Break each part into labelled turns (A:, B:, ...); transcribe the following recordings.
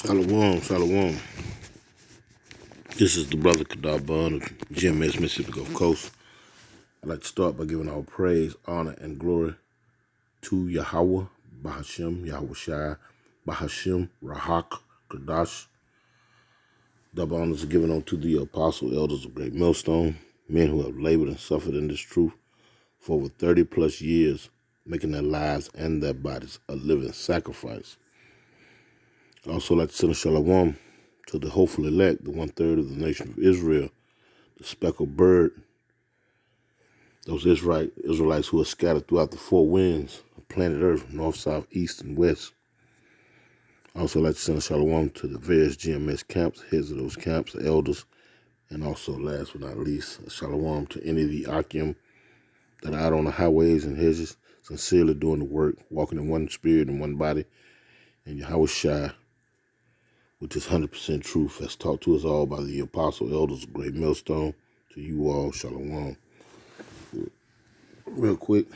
A: Shalom, shalom. This is the brother Kadabun of GMS, Mississippi Gulf Coast. I'd like to start by giving all praise, honor, and glory to Yahweh, Bahashem, Yahweh Shai, Bahashem, Rahak, Kadash. Double honors are given unto the apostle, elders of Great Millstone, men who have labored and suffered in this truth for over 30 plus years, making their lives and their bodies a living sacrifice. I'd also like to send a shalom to the hopeful elect, the 1/3 of the nation of Israel, the speckled bird, those Israelites who are scattered throughout the four winds of planet Earth, north, south, east, and west. I also like to send a shalom to the various GMS camps, heads of those camps, the elders, and also, last but not least, a shalom to any of the Akim that are out on the highways and hedges, sincerely doing the work, walking in one spirit and one body, and Yahweh Shai, with this 100% truth that's taught to us all by the apostle, elders of Great Millstone. To you all, shalom. Real quick,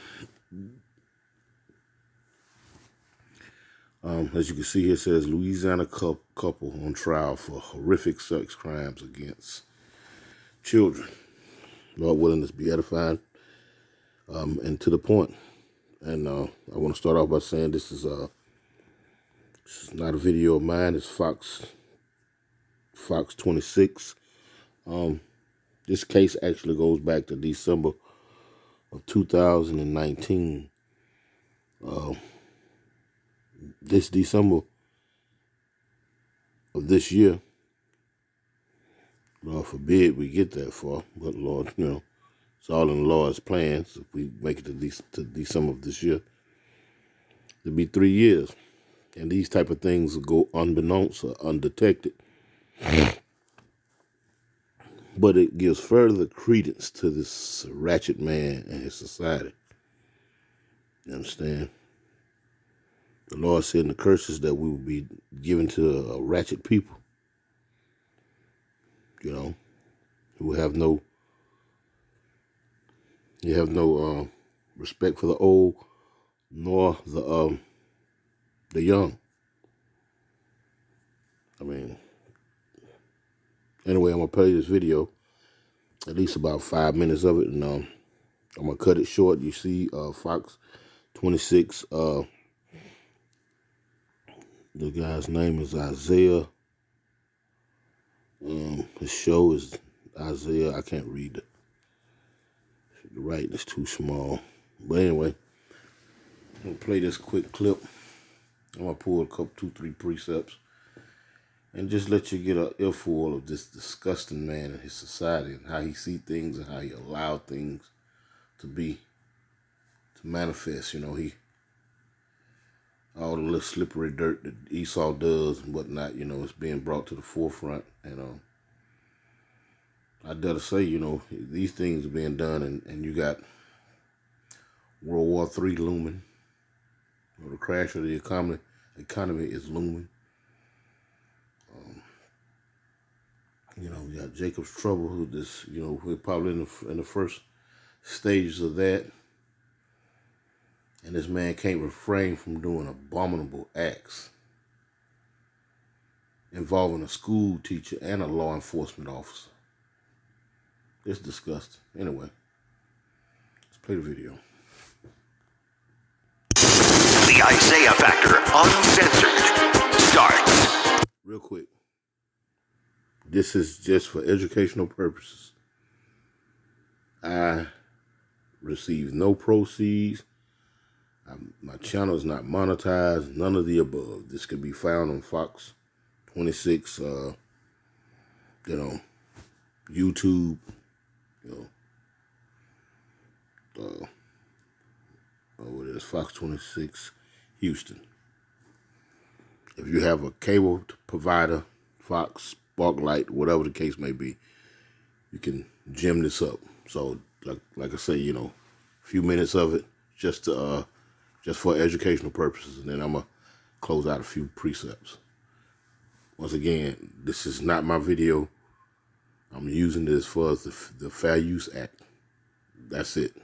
A: as you can see here, it says Louisiana couple on trial for horrific sex crimes against children. Lord willing, this be edifying and to the point. And I want to start off by saying this is not a video of mine. It's Fox 26. This case actually goes back to December of 2019. This December of this year, Lord forbid we get that far, but Lord, it's all in the Lord's plans. If we make it to December of this year, it'll be 3 years. And these type of things will go unbeknownst or undetected. But it gives further credence to this ratchet man and his society. You understand? The Lord said in the curses that we will be given to ratchet people. Who have no respect for the old nor the young. Anyway, I'm gonna play this video, at least about 5 minutes of it, and I'm gonna cut it short. You see, Fox 26. The guy's name is Isaiah. His show is Isaiah. I can't read it. The writing is too small. But anyway, I'm gonna play this quick clip. I'm gonna pull a couple, 2, 3 precepts, and just let you get an earful of this disgusting man and his society and how he see things and how he allow things to manifest. All the little slippery dirt that Esau does and whatnot, it's being brought to the forefront. And I dare to say, these things are being done, and you got World War III looming. The crash of the economy is looming. You got Jacob's trouble, who this, we're probably in the first stages of that. And this man can't refrain from doing abominable acts involving a school teacher and a law enforcement officer. It's disgusting. Anyway, let's play the video.
B: The Isaiah Factor Uncensored starts.
A: Real quick. This is just for educational purposes. I receive no proceeds. My channel is not monetized. None of the above. This can be found on Fox 26, YouTube, what is Fox 26 Houston. If you have a cable provider, Fox, Sparklight, whatever the case may be, you can gem this up. So, like I say, a few minutes of it just for educational purposes, and then I'm gonna close out a few precepts. Once again, this is not my video. I'm using this for the Fair Use Act. That's it.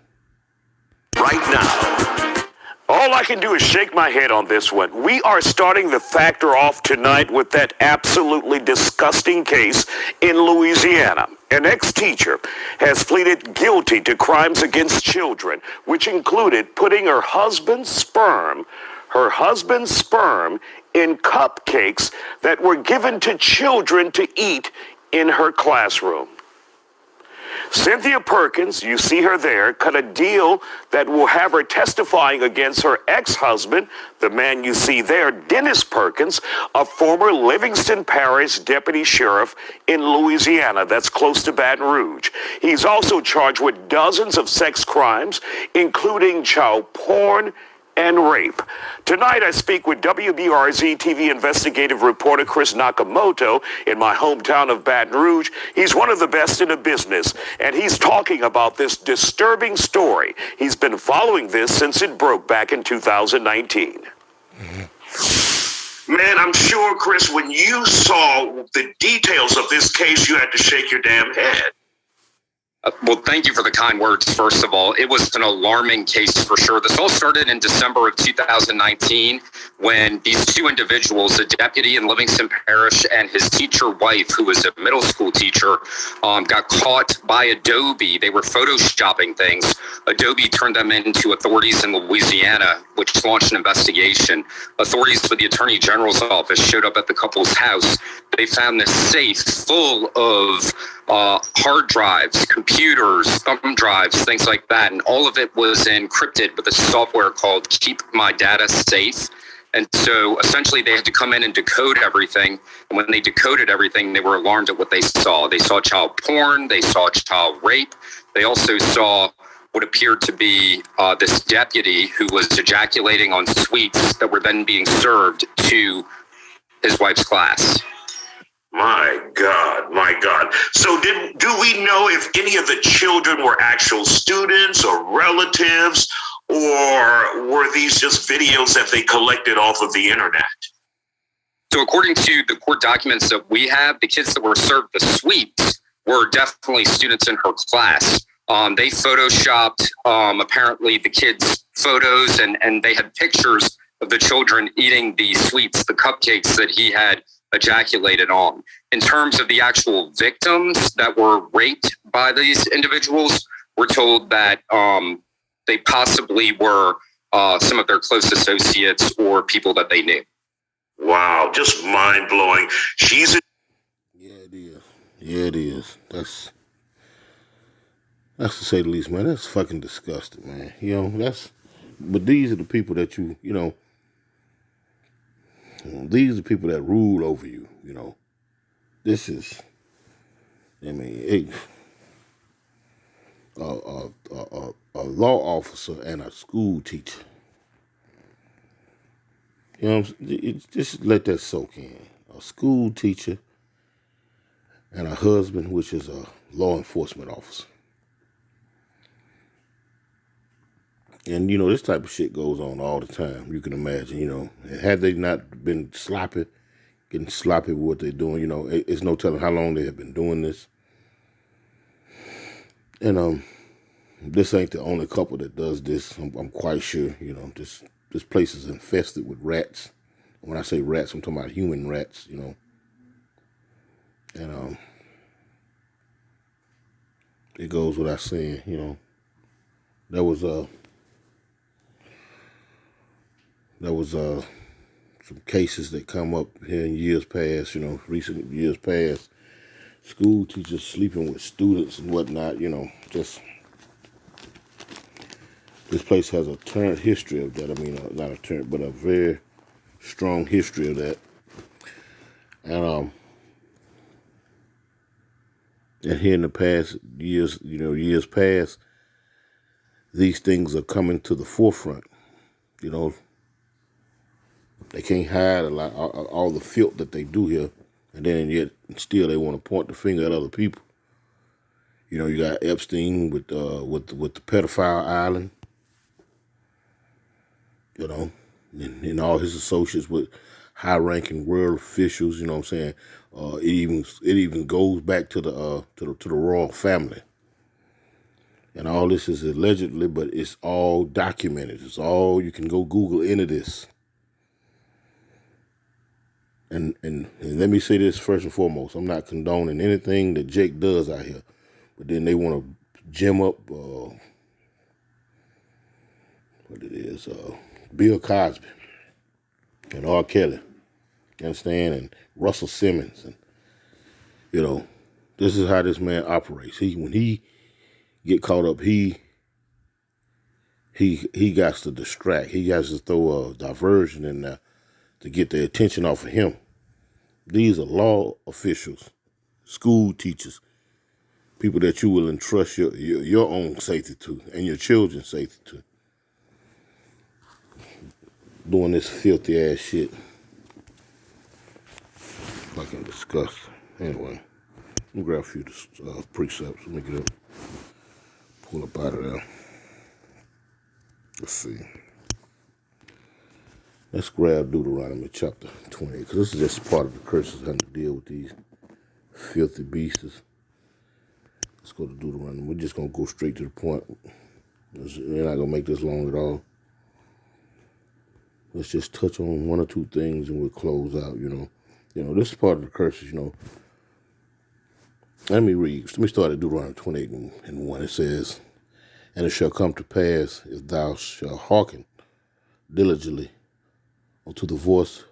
B: Right now, All I can do is shake my head on this one. We are starting the factor off tonight with that absolutely disgusting case in Louisiana. An ex-teacher has pleaded guilty to crimes against children, which included putting her husband's sperm in cupcakes that were given to children to eat in her classroom. Cynthia Perkins, you see her there, cut a deal that will have her testifying against her ex-husband, the man you see there, Dennis Perkins, a former Livingston Parish deputy sheriff in Louisiana, that's close to Baton Rouge. He's also charged with dozens of sex crimes, including child porn and rape. Tonight, I speak with WBRZ TV investigative reporter Chris Nakamoto in my hometown of Baton Rouge. He's one of the best in the business, and he's talking about this disturbing story. He's been following this since it broke back in 2019. Man, I'm sure, Chris, when you saw the details of this case, you had to shake your damn head.
C: Well, thank you for the kind words, first of all. It was an alarming case for sure. This all started in December of 2019 when these two individuals, a deputy in Livingston Parish and his teacher wife, who was a middle school teacher, got caught by Adobe. They were photoshopping things. Adobe turned them into authorities in Louisiana, which launched an investigation. Authorities with the Attorney General's office showed up at the couple's house. They found this safe full of hard drives, computers, thumb drives, things like that. And all of it was encrypted with a software called Keep My Data Safe. And so essentially they had to come in and decode everything. And when they decoded everything, they were alarmed at what they saw. They saw child porn. They saw child rape. They also saw what appeared to be this deputy who was ejaculating on sweets that were then being served to his wife's class.
B: My God, my God. So do we know if any of the children were actual students or relatives, or were these just videos that they collected off of the internet?
C: So according to the court documents that we have, the kids that were served the sweets were definitely students in her class. They photoshopped apparently the kids' photos, and they had pictures of the children eating the sweets, the cupcakes that he had ejaculated on. In terms of the actual victims that were raped by these individuals, we're told that they possibly were some of their close associates or people that they knew.
B: Wow, just mind-blowing.
A: Yeah, it is. Yeah, it is. That's to say the least, man. That's fucking disgusting, man. But these are the people that these are the people that rule over you, This is, a law officer and a school teacher. Just let that soak in. A school teacher and a husband, which is a law enforcement officer. And, this type of shit goes on all the time. You can imagine, had they not been getting sloppy with what they're doing, it's no telling how long they have been doing this. And this ain't the only couple that does this. I'm quite sure, this place is infested with rats. When I say rats, I'm talking about human rats, And it goes without saying, there was some cases that come up here in years past, recent years past. School teachers sleeping with students and whatnot, just this place has a turnt history of that. Not a turnt, but a very strong history of that. And here in the past years past, these things are coming to the forefront. They can't hide a lot all the filth that they do here, and then yet still they want to point the finger at other people. You got Epstein with the pedophile island. And all his associates with high-ranking world officials. You know what I'm saying? It even goes back to the royal family. And all this is allegedly, but it's all documented. It's all, you can go Google into this. And let me say this first and foremost. I'm not condoning anything that Jake does out here. But then they want to gem up what it is, Bill Cosby and R. Kelly. You understand? And Russell Simmons. And, you know, this is how this man operates. When he get caught up, he got to distract. He got to throw a diversion in there to get the attention off of him. These are law officials, school teachers, people that you will entrust your own safety to and your children's safety to. Doing this filthy ass shit. Fucking disgusting. Anyway, let me grab a few precepts. Let me get up. Pull up out of there. Let's see. Let's grab Deuteronomy chapter 20, because this is just part of the curses having to deal with these filthy beasts. Let's go to Deuteronomy. We're just going to go straight to the point. We're not going to make this long at all. Let's just touch on one or two things and we'll close out, you know. You know, this is part of the curses, you know. Let me start at Deuteronomy 28 and 1. It says, "And it shall come to pass, if thou shalt hearken diligently unto the voice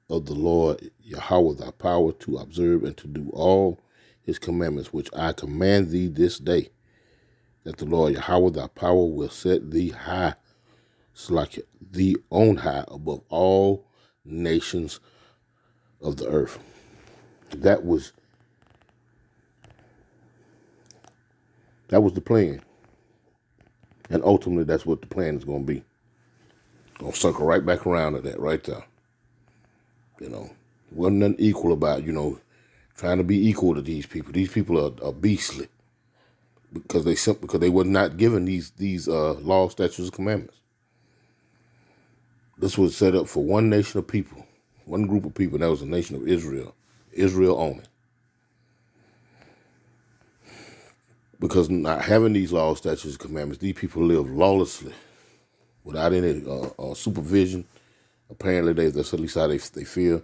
A: of the Lord Yahweh thy power, to observe and to do all his commandments, which I command thee this day, that the Lord Yahweh thy power will set thee high, like thee on high above all nations of the earth." That was the plan. And ultimately, that's what the plan is going to be. Gonna circle right back around to that right there. You know, wasn't nothing equal about, you know, trying to be equal to these people. These people are beastly because they were not given these laws, statutes, and commandments. This was set up for one nation of people, one group of people. That was the nation of Israel. Israel only. Because not having these laws, statutes, and commandments, these people live lawlessly without any supervision. Apparently, that's at least how they feel.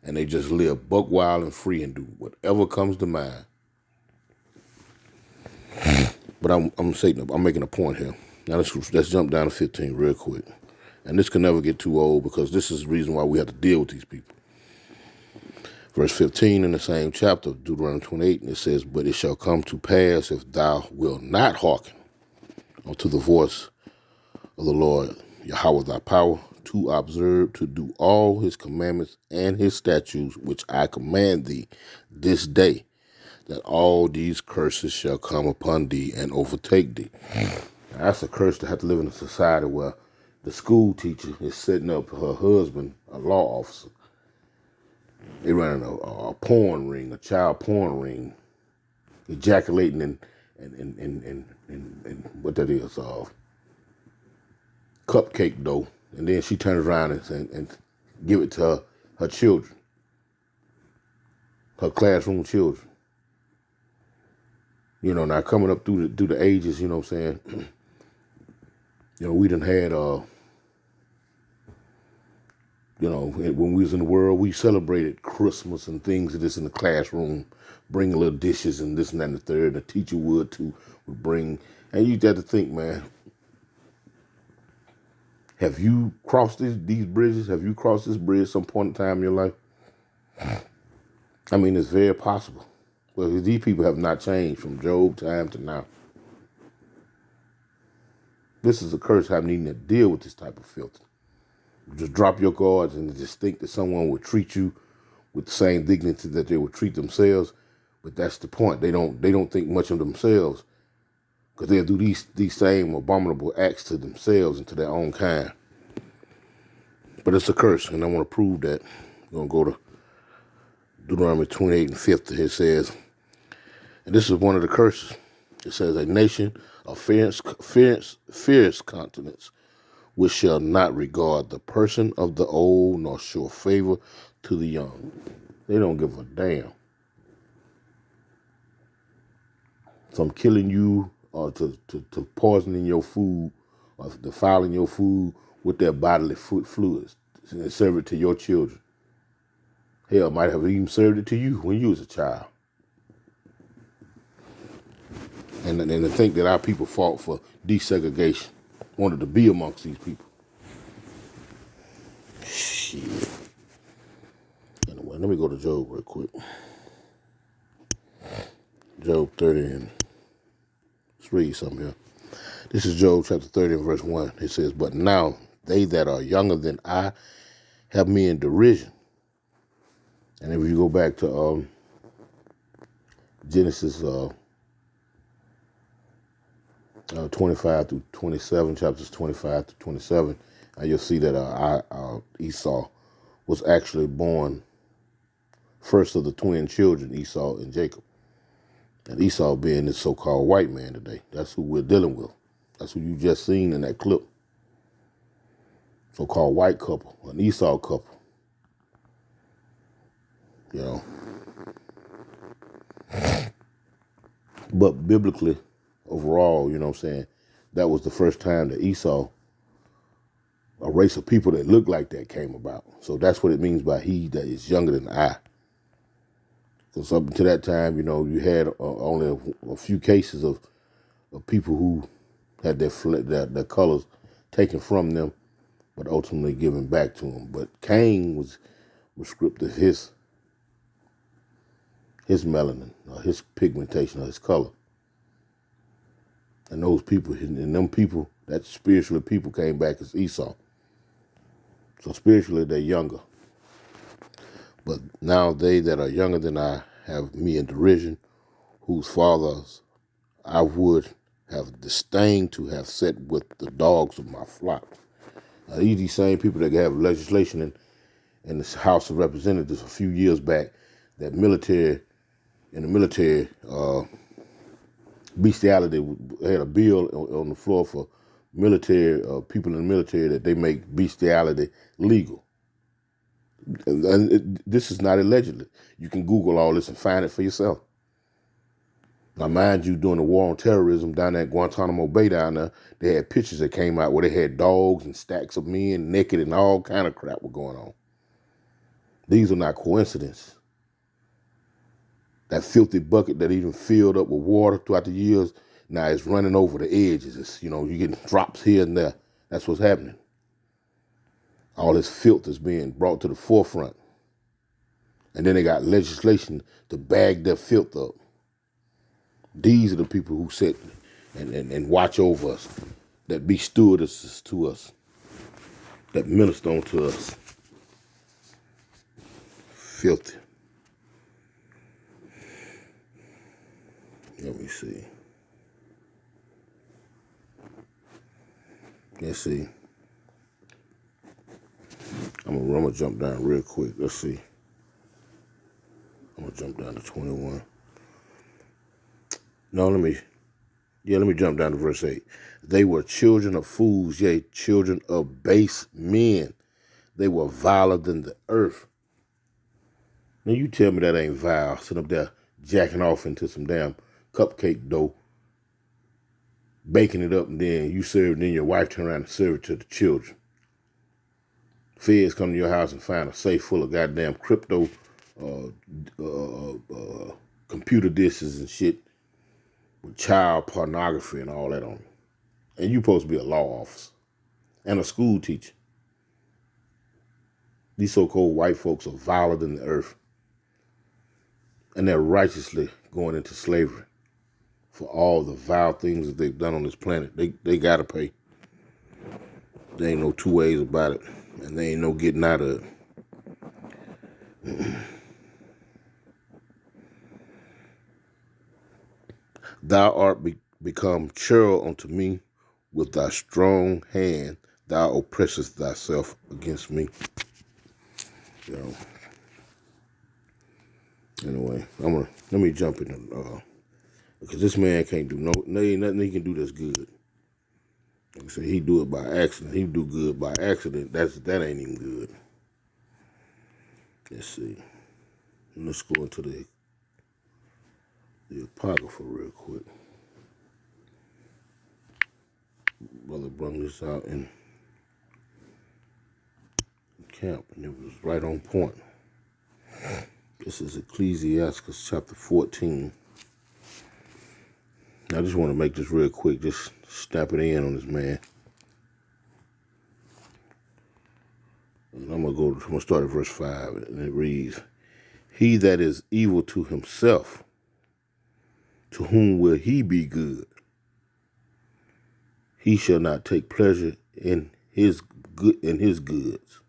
A: And they just live buck wild and free and do whatever comes to mind. But I'm making a point here. Now let's jump down to 15 real quick. And this can never get too old, because this is the reason why we have to deal with these people. Verse 15 in the same chapter of Deuteronomy 28, and it says, "But it shall come to pass, if thou wilt not hearken unto the voice of the Lord Yahweh thy power, to observe, to do all his commandments and his statutes, which I command thee this day, that all these curses shall come upon thee and overtake thee." Now, that's a curse to have to live in a society where the school teacher is setting up her husband, a law officer. They running a porn ring, a child porn ring, ejaculating and what that is, cupcake dough. And then she turns around and give it to her children, her classroom children. You know, now coming up through the ages, you know what I'm saying? You know, we done had, you know, when we was in the world, we celebrated Christmas and things of this in the classroom, bring little dishes and this and that and the third. The teacher would bring, and you got to think, man, have you crossed these bridges? Have you crossed this bridge some point in time in your life? I mean, it's very possible. Well, these people have not changed from Job time to now. This is a curse having needing to deal with this type of filth. Just drop your guards and just think that someone would treat you with the same dignity that they would treat themselves. But that's the point. They don't think much of themselves, because they'll do these same abominable acts to themselves and to their own kind. But it's a curse, and I want to prove that. I'm going to go to Deuteronomy 28 and 50. It says, and this is one of the curses. It says, "A nation of fierce countenance, which shall not regard the person of the old, nor show favor to the young." They don't give a damn. From killing you to poisoning your food or defiling your food with their bodily fluids and serve it to your children. Hell, might have even served it to you when you was a child. And to think that our people fought for desegregation, wanted to be amongst these people. Shit. Anyway, let me go to Job real quick. Job 30, and let's read something here. This is Job chapter 30 and verse 1. It says, "But now they that are younger than I have me in derision." And if you go back to Genesis 25 through 27, chapters 25 through 27, you'll see that Esau was actually born first of the twin children, Esau and Jacob. And Esau being this so-called white man today. That's who we're dealing with. That's who you just seen in that clip. So-called white couple, an Esau couple. You know. But biblically, overall, you know what I'm saying, that was the first time that Esau, a race of people that looked like that, came about. So that's what it means by he that is younger than I. Because up until that time, you know, you had only a few cases of people who had their colors taken from them, but ultimately given back to them. But Cain was stripped of his melanin, or his pigmentation, or his color. And those people, and them people, that spiritually people came back as Esau. So spiritually they're younger. But now they that are younger than I have me in derision, whose fathers I would have disdained to have set with the dogs of my flock. Now, these same people that have legislation in the House of Representatives a few years back, that in the military, bestiality, had a bill on the floor for military, people in the military, that they make bestiality legal. And this is not allegedly. You can Google all this and find it for yourself. Now, mind you, during the war on terrorism down at Guantanamo Bay down there, they had pictures that came out where they had dogs and stacks of men naked and all kind of crap were going on. These are not coincidences. That filthy bucket that even filled up with water throughout the years, now it's running over the edges. It's, you know, you're getting drops here and there. That's what's happening. All this filth is being brought to the forefront. And then they got legislation to bag their filth up. These are the people who sit and watch over us, that be stewardesses to us, that minister unto us. Filthy. Let me see. Let's see. I'm gonna jump down real quick. Let's see. I'm gonna jump down to 21. No, let me jump down to verse 8. They were children of fools, yea, children of base men. They were viler than the earth. Now you tell me that ain't vile, sitting up there jacking off into some damn cupcake dough, baking it up, and then you serve it, and then your wife turn around and serve it to the children. Feds come to your house and find a safe full of goddamn crypto, computer discs and shit with child pornography and all that on it. And you supposed to be a law officer and a school teacher. These so-called white folks are viler than the earth. And they're righteously going into slavery for all the vile things that they've done on this planet. They gotta pay. There ain't no two ways about it. And there ain't no getting out of it. Thou art become churl unto me with thy strong hand. Thou oppressest thyself against me. You know. Anyway, let me jump in, because this man can't do ain't nothing he can do that's good. Like I said, he do it by accident. He do good by accident. That ain't even good. Let's see. Let's go into the Apocrypha real quick. Brother brought this out in camp, and it was right on point. This is Ecclesiastes Chapter 14. I just want to make this real quick, just snap it in on this man. And I'm going to start at verse 5, and it reads, "He that is evil to himself, to whom will he be good? He shall not take pleasure in his goods."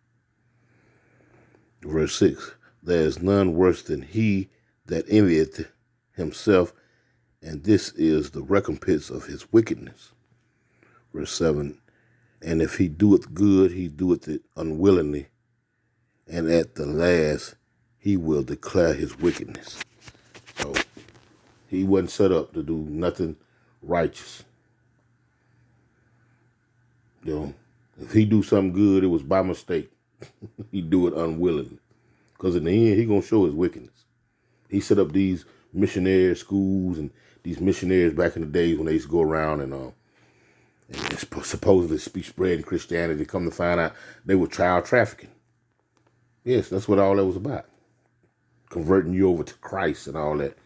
A: Verse 6, "There is none worse than he that envieth himself, and this is the recompense of his wickedness." Verse 7, "And if he doeth good, he doeth it unwillingly, and at the last he will declare his wickedness." So he wasn't set up to do nothing righteous. If he do something good, it was by mistake. He do it unwillingly, because in the end, he gonna show his wickedness. He set up these missionary schools and these missionaries back in the days when they used to go around and supposedly spreading Christianity. Come to find out, they were child trafficking. Yes, that's what all that was about. Converting you over to Christ and all that.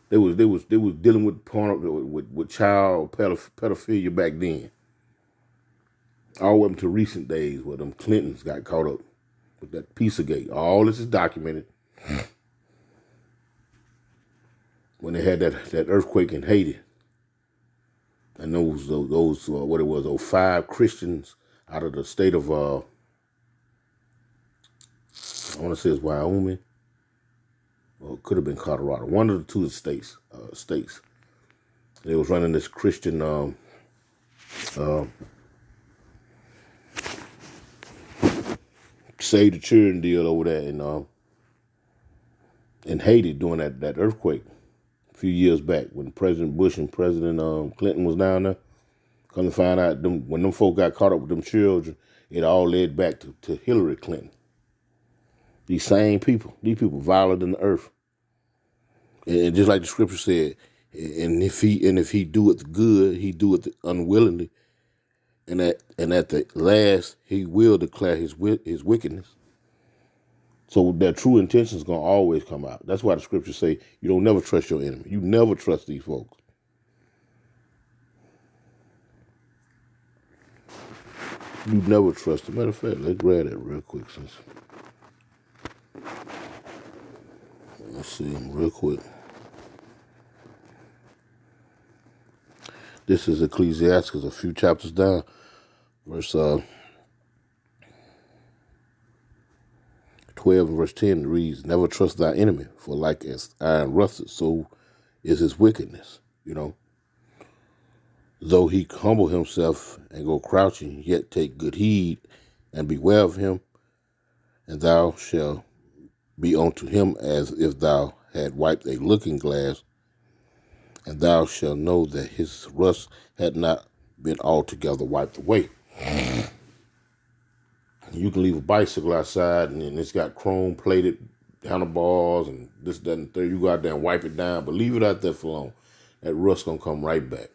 A: They was dealing with with child pedophilia back then. All the way up to recent days where them Clintons got caught up with that Pizzagate. All this is documented. When they had that earthquake in Haiti, and those what it was, those 5 Christians out of the state of I want to say it's Wyoming, or it could have been Colorado, one of the 2 states. They was running this Christian Save the Children deal over there in Haiti during that earthquake a few years back when President Bush and President Clinton was down there. Come to find out, when them folk got caught up with them children, it all led back to Hillary Clinton. These same people, violent than the earth. And just like the scripture said, and if he doeth good, he doeth it unwillingly, and at the last he will declare his wickedness. So their true intentions gonna always come out. That's why the scriptures say you don't never trust your enemy. You never trust these folks. You never trust them. Matter of fact, let's grab that real quick let's see real quick. This is Ecclesiastes, a few chapters down, verse 12 and verse 10 reads, "Never trust thy enemy, for like as iron rusteth, so is his wickedness." Though he humble himself and go crouching, yet take good heed and beware of him, and thou shalt be unto him as if thou had wiped a looking glass, and thou shalt know that his rust had not been altogether wiped away. You can leave a bicycle outside and it's got chrome plated handlebars and this, that, and the third. You go out there and wipe it down, but leave it out there for long. That rust gonna come right back.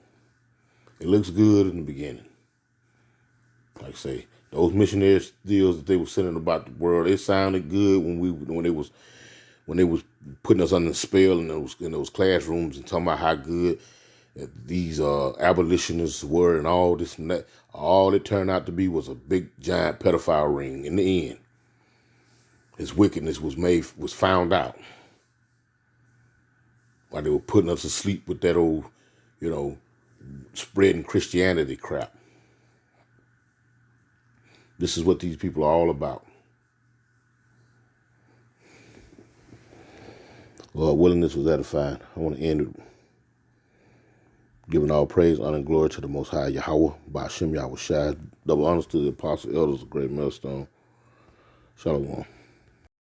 A: It looks good in the beginning. Like I say, those missionary deals that they were sending about the world, it sounded good when they was putting us under the spell in those classrooms and talking about how good these abolitionists were and all this and that. All it turned out to be was a big giant pedophile ring. In the end, his wickedness was found out while they were putting us to sleep with that old, spreading Christianity crap. This is what these people are all about. Lord willing, this was edifying. I want to end it giving all praise, honor, and glory to the Most High Yahweh, Ba'ashem Yahweh Shai. Double honors to the apostle elders of Great Millstone. Shalom.